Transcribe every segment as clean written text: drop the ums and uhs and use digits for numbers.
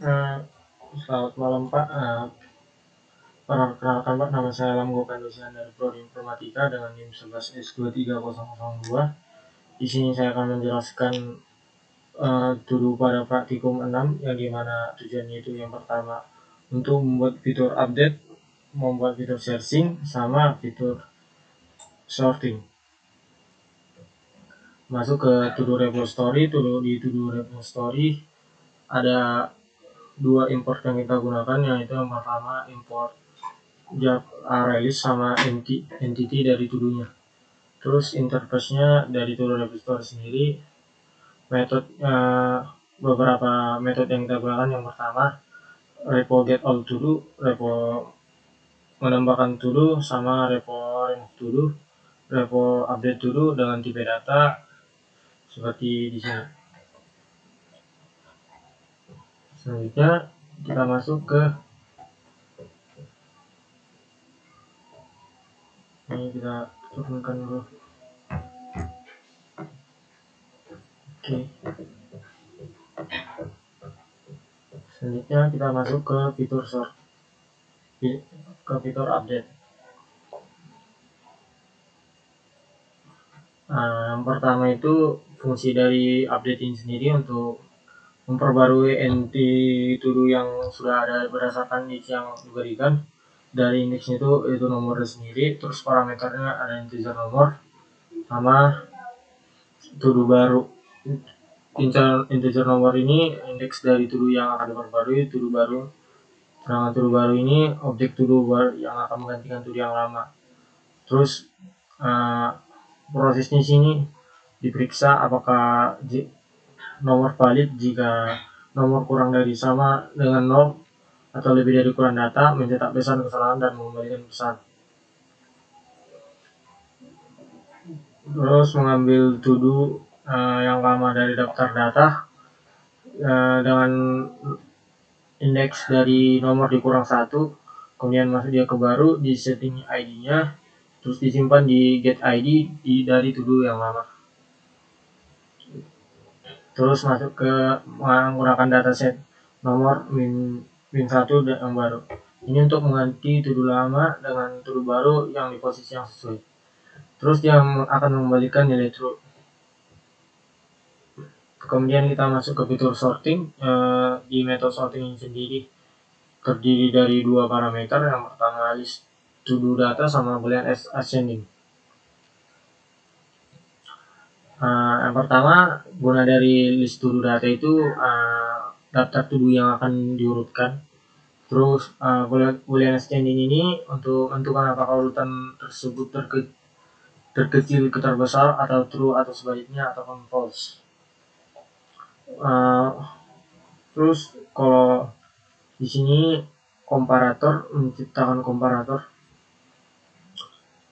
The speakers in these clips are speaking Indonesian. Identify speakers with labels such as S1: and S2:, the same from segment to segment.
S1: Eh, Selamat malam Pak. Perkenalkan Pak, nama saya Lamgo Kandusian dari Prodi Informatika dengan NIM 11S23002. Di sini saya akan menjelaskan dulu pada praktikum 6, yang dimana tujuannya itu yang pertama untuk membuat fitur update, membuat fitur searching, sama fitur sorting. Masuk ke to-do repository. Di to-do repository ada dua import yang kita gunakan, yaitu yang pertama import release sama entity dari to-do-nya. Terus interface-nya dari to-do repository sendiri, beberapa metode yang kita gunakan. Yang pertama, repo get all to do, repo menambahkan to do, sama repo remove to do, repo update to do dengan tipe data seperti di sini. Selanjutnya kita masuk ke ini, kita turunkan dulu. Oke. Selanjutnya kita masuk ke fitur sort, ke fitur update. Yang pertama itu fungsi dari update ini sendiri untuk memperbarui entity to-do yang sudah ada berdasarkan index yang diberikan. Dari indeksnya itu nomornya sendiri, terus parameternya ada integer nomor sama to-do baru. Integer nomor ini indeks dari to-do yang akan diperbarui, to-do baru. Sedangkan to-do baru ini objek to-do yang akan menggantikan to-do yang lama. Terus prosesnya sini diperiksa apakah nomor valid jika nomor kurang dari sama dengan 0 atau lebih dari ukuran data, mencetak pesan kesalahan dan mengembalikan pesan. Terus mengambil to do yang lama dari daftar data dengan indeks dari nomor dikurang 1, kemudian masuk dia ke baru, di setting ID-nya, terus disimpan di get ID dari to do yang lama. Terus masuk ke menggunakan dataset nomor min 1 yang baru. Ini untuk mengganti to do lama dengan to do baru yang di posisi yang sesuai. Terus dia akan mengembalikan nilai true. Kemudian kita masuk ke fitur sorting. Di metode sorting ini sendiri terdiri dari dua parameter. Yang pertama list to do data sama boolean ascending. Yang pertama, guna dari list to do data itu daftar to do yang akan diurutkan. Terus boolean ascending ini untuk menentukan apakah urutan tersebut terkecil ke terbesar, atau true atau sebaliknya, ataupun false. Terus kalau di sini komparator, menciptakan komparator,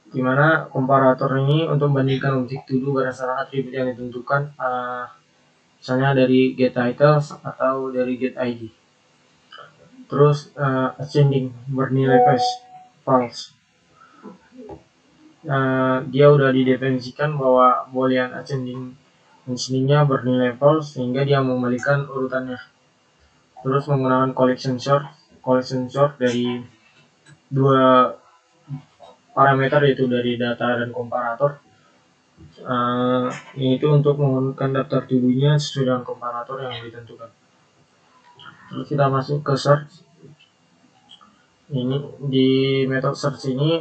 S1: dimana komparator ini untuk membandingkan objek to do berdasarkan atribut yang ditentukan, misalnya dari get titles atau dari get ID. Terus ascending bernilai false. Dia udah didefinisikan bahwa boolean ascendingnya bernilai false, sehingga dia mengembalikan urutannya. Terus menggunakan collection sort dari dua parameter, yaitu dari data dan komparator. Ini itu untuk menggunakan daftar to do-nya sesuai dengan komparator yang ditentukan. Terus kita masuk ke search. Ini di metode search ini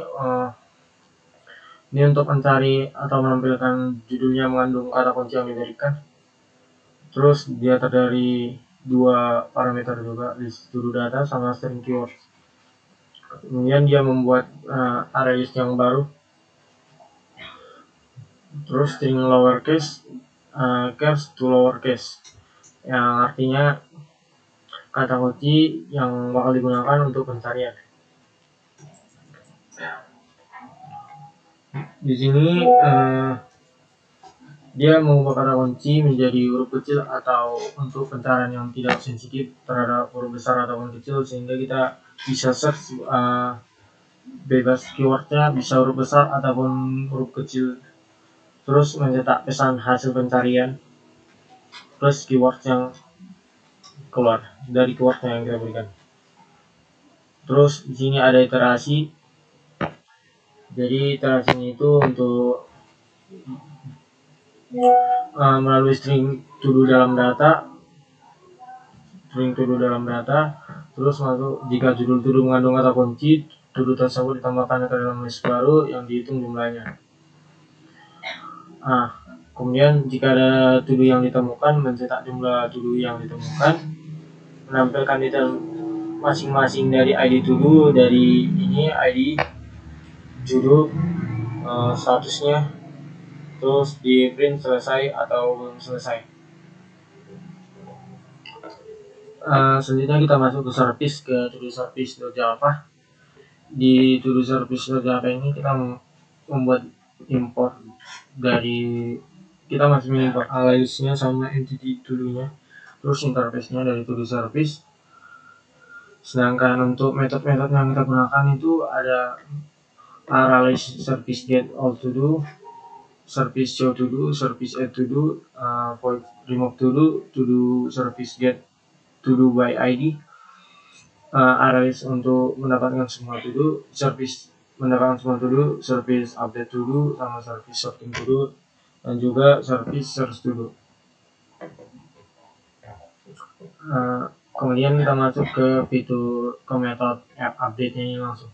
S1: untuk mencari atau menampilkan judulnya mengandung kata kunci yang diberikan. Terus dia terdiri dua parameter juga, list to do data sama string keyword. Kemudian dia membuat array list yang baru. Terus string lowercase case to lowercase, yang artinya kata kunci yang bakal digunakan untuk pencarian. Di sini dia mengubah kata kunci menjadi huruf kecil atau untuk pencarian yang tidak sensitif terhadap huruf besar ataupun kecil, sehingga kita bisa search bebas keywordnya, bisa huruf besar ataupun huruf kecil. Terus mencetak pesan hasil pencarian plus keyword yang keluar dari keywordnya yang kita berikan. Terus di sini ada iterasi. Jadi iterasinya itu untuk melalui string to do dalam data, terus masuk jika judul to do mengandung kata kunci, to do tersebut ditambahkan ke dalam list baru yang dihitung jumlahnya. Kemudian jika ada to do yang ditemukan, mencetak jumlah to do yang ditemukan, menampilkan detail masing-masing dari ID to do, dari ini ID, judul, statusnya, terus di print selesai atau belum selesai. Selanjutnya kita masuk ke service, ke to do service.java. Di to do service.java ini kita membuat import dari, kita masih mengimport aliasnya sama entity to do nya, terus interface-nya dari to do service. Sedangkan untuk metode-metode yang kita gunakan itu ada alias service get all to do, service show to do, service add to do, void remove to do service get to do by ID, alias untuk mendapatkan semua to do, service mendapatkan semua to do, service update to do, sama service sorting to do, dan juga service search to do. Kemudian kita masuk ke fitur, ke metode update nya ini langsung.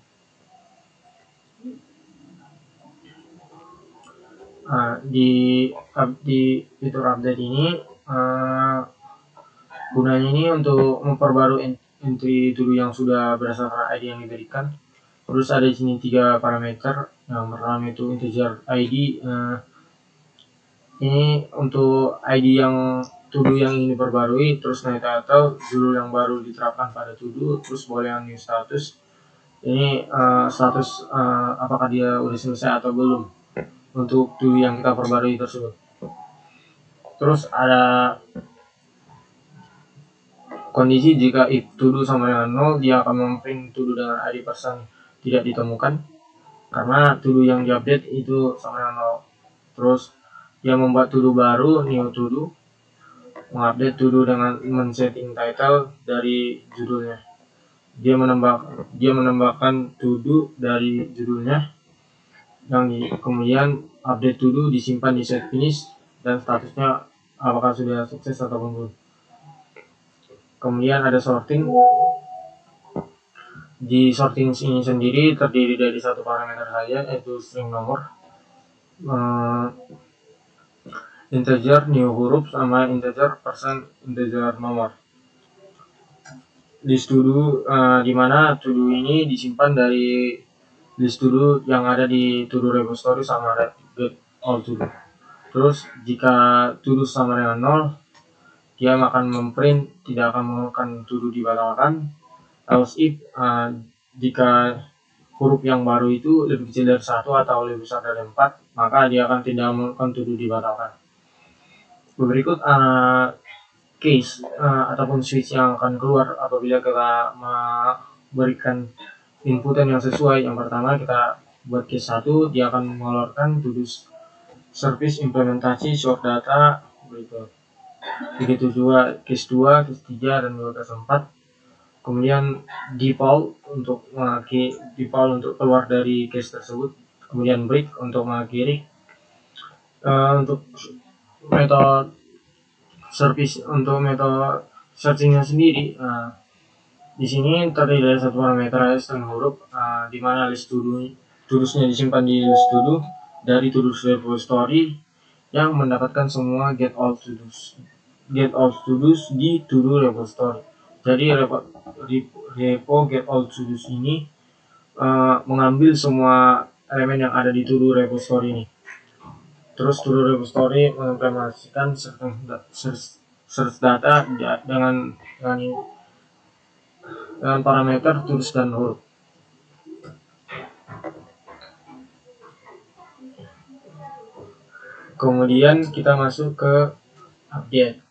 S1: Di fitur update ini gunanya ini untuk memperbarui entry to do yang sudah berdasarkan ID yang diberikan. Terus ada di sini 3 parameter. Yang pertama itu integer ID. Ini untuk ID yang to do yang ingin diperbarui, terus name title, judul yang baru diterapkan pada to do, terus boleh yang new status. Ini status apakah dia udah selesai atau belum untuk to do yang kita perbarui tersebut. Terus ada kondisi jika if to do sama dengan 0, dia akan memprint to do dengan ID person tidak ditemukan karena to do yang diupdate itu sama dengan 0. Terus dia membuat to do baru, new to do, mengupdate to do dengan men-setting title dari judulnya. Dia menambahkan to do dari judulnya, yang kemudian update to do disimpan di set finish dan statusnya apakah sudah sukses atau belum. Kemudian ada sorting. Di sorting ini sendiri terdiri dari satu parameter saja, yaitu string nomor, integer new huruf, sama integer persen integer nomor. List to do, di mana to do ini disimpan dari list to do yang ada di to do repository sama get all to do. Terus jika to do sama dengan 0, dia akan memprint, tidak akan melakukan to do dibatalkan. Else if, jika huruf yang baru itu lebih kecil dari 1 atau lebih besar dari 4, maka dia akan tidak melakukan to do dibatalkan. Berikut case ataupun switch yang akan keluar apabila kita memberikan inputan yang sesuai. Yang pertama kita buat case 1, dia akan mengeluarkan to do service implementasi short data berikut. Begitu juga case 2, case 3, dan juga case 4. Kemudian default untuk keluar dari case tersebut. Kemudian break untuk mengakhiri. Untuk metode service, untuk metode searchingnya sendiri, di sini terdiri dari satu parameter string huruf, di mana list to do-nya disimpan di list to do dari to do repository yang mendapatkan semua get all to do's di to do repository. Jadi repo get all to do's ini mengambil semua elemen yang ada di to do repository ini. Terus to do repository mengimplementasikan search data dengan parameter tulis dan huruf. Kemudian kita masuk ke update.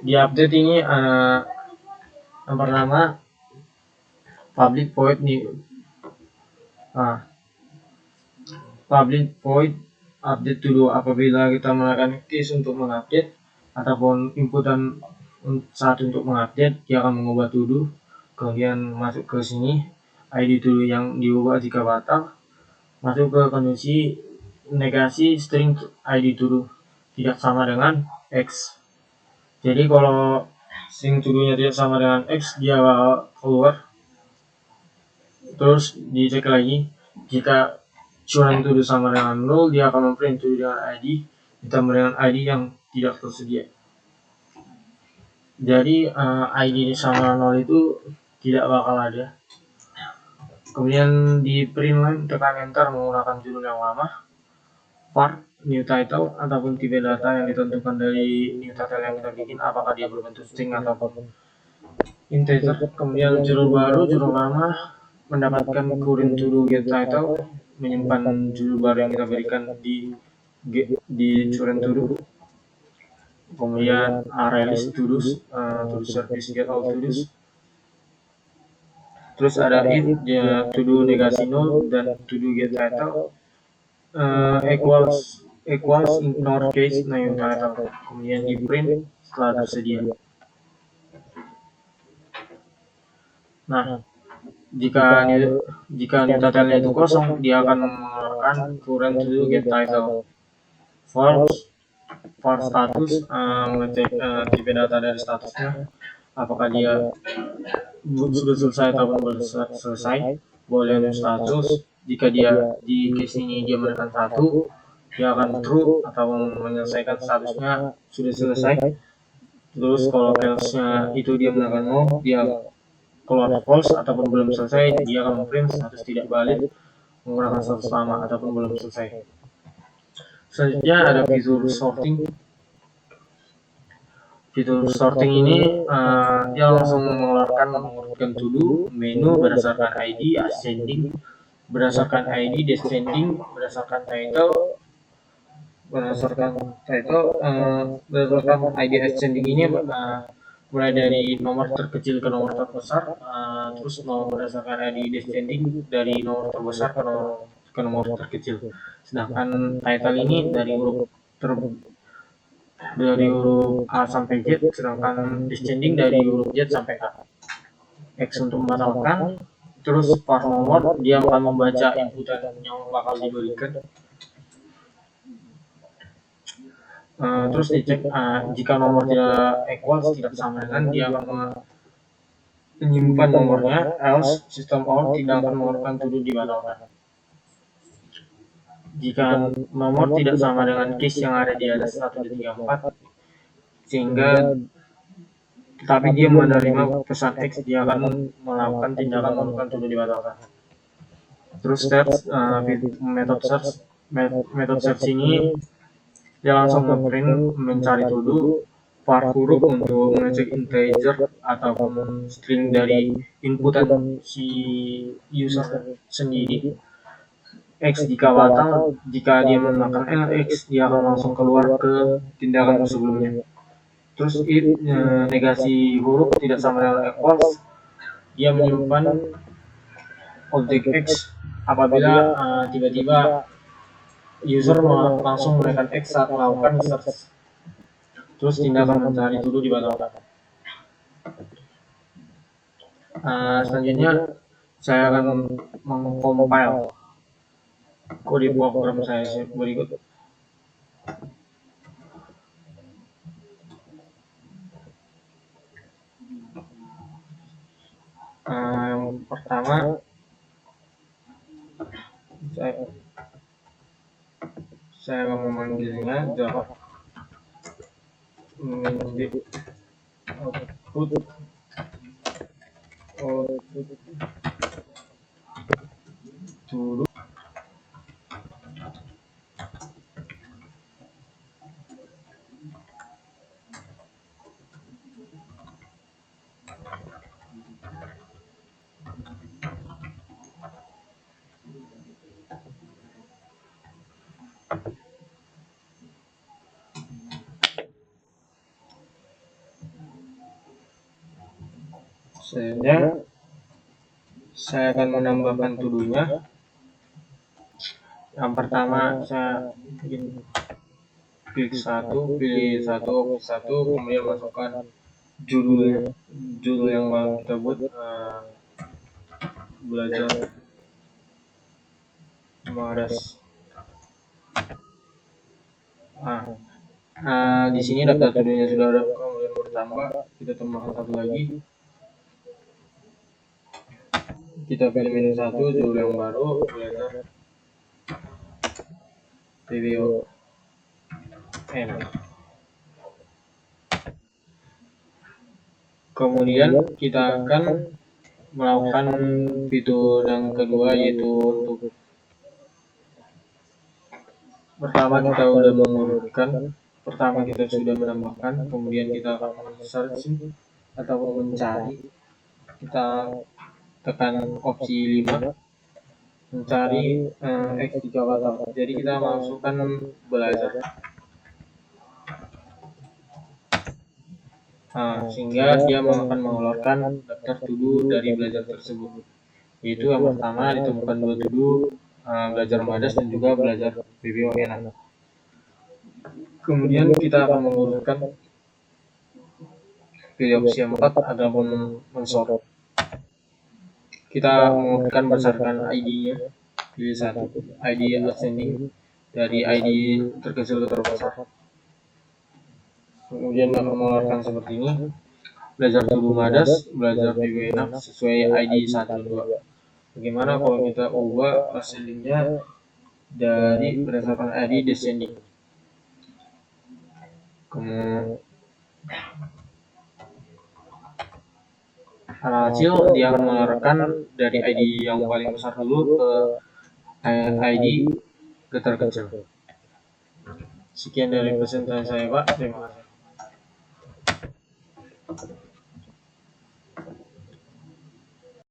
S1: Di update ini yang pertama public void update to do apabila kita menggunakan case untuk mengupdate ataupun inputan saat untuk mengupdate, dia akan mengubah to do, kemudian masuk ke sini ID to do yang diubah jika batal, masuk ke kondisi negasi string ID to do tidak sama dengan X. Jadi kalau string to do-nya tidak sama dengan X, dia bakal keluar. Terus dicek lagi, jika current to do sama dengan 0, dia akan memprint to do dengan ID ditambah dengan ID yang tidak tersedia. Jadi ID sama 0 itu tidak bakal ada. Kemudian di print line tekan enter menggunakan judul yang lama, part, new title, ataupun tipe data yang ditentukan dari new title yang kita bikin, apakah dia berbentuk string ataupun integer. Kemudian judul baru, judul lama, mendapatkan current to do get title, menyimpan judul baru yang kita berikan di current to do. Kemudian release to do service get all to do. Terus ada if to do negasi null dan to do get title equals ignore case new title. Kemudian di print setelah tersedia. Nah, jika new title itu kosong, dia akan mengeluarkan current to do get title. For status, mengecek tipe data dari statusnya, apakah dia sudah selesai atau belum selesai. Boolean status, jika dia di case ini dia menekan 1, dia akan true atau menyelesaikan statusnya sudah selesai. Terus kalau else-nya itu dia menekan 0, dia keluar false ataupun belum selesai, dia akan print status tidak valid menggunakan status lama ataupun belum selesai. Selanjutnya ada fitur sorting. Fitur sorting ini dia langsung mengurutkan to do menu berdasarkan ID ascending, berdasarkan ID descending, berdasarkan ID ascending ini mulai dari nomor terkecil ke nomor terbesar, terus berdasarkan ID descending dari nomor terbesar ke nomor terkecil. Sedangkan title ini dari huruf A sampai Z, sedangkan descending dari huruf Z sampai A. X untuk membatalkan, terus part nomor dia akan membaca inputan yang bakal diberikan. Terus dicek jika nomor tidak equals, tidak sama dengan, dia akan menyimpan nomornya, else system out tidak akan mengeluarkan to do dibatalkan. Jika nomor tidak sama dengan case yang ada di atas 1, 2, 3, 4, sehingga tetapi dia menerima pesan X, dia akan melakukan tindakan menentukan to do dibatalkan. Terus steps method search ini dia langsung ngeprint mencari to do, part huruf untuk mengecek integer ataupun string dari inputan si user sendiri. X jika batal, jika dia menekan X, dia akan langsung keluar ke tindakan sebelumnya. Terus if negasi huruf tidak sama dengan equals, dia menyimpan objek X apabila tiba-tiba user langsung menekan X saat melakukan search. Terus tindakan mencari to do dibatalkan. Selanjutnya saya akan mengcompile kode program saya berikut. Yang pertama saya akan memanggilnya Java output to do. Selanjutnya saya akan menambahkan to do-nya. Yang pertama saya pilih satu, kemudian masukkan judul yang bakal kita buat belajar Madas. Di sini daftar judulnya sudah ada, kemudian bertambah, kita tambahkan satu lagi, kita pilih menu 1, judul yang baru, belajar PBON. Kemudian kita akan melakukan fitur yang kedua, yaitu untuk pertama kita sudah mengurutkan, pertama kita sudah menambahkan, kemudian kita akan searching ataupun mencari, kita tekan opsi 5, mencari X 3 kata. Jadi kita masukkan belajar, sehingga dia akan mengeluarkan daftar to do dari belajar tersebut, yaitu yang pertama ditemukan 2 to do, belajar Madas dan juga belajar PBON. Kemudian kita akan mengurutkan, pilih opsi 4 agar mensort. Kita mengurutkan berdasarkan ID-nya, pilih 1, ID ascending dari ID terkecil ke terbesar. Kemudian akan mengeluarkan seperti ini, belajar to do Madas, belajar PBON sesuai ID 1 dan 2. Bagaimana kalau kita ubah ascendingnya dari berdasarkan ID descending? Hasil dia akan mengeluarkan dari ID yang paling besar dulu ke ID ke terkecil. Sekian dari presentasi saya, Pak. Terima kasih.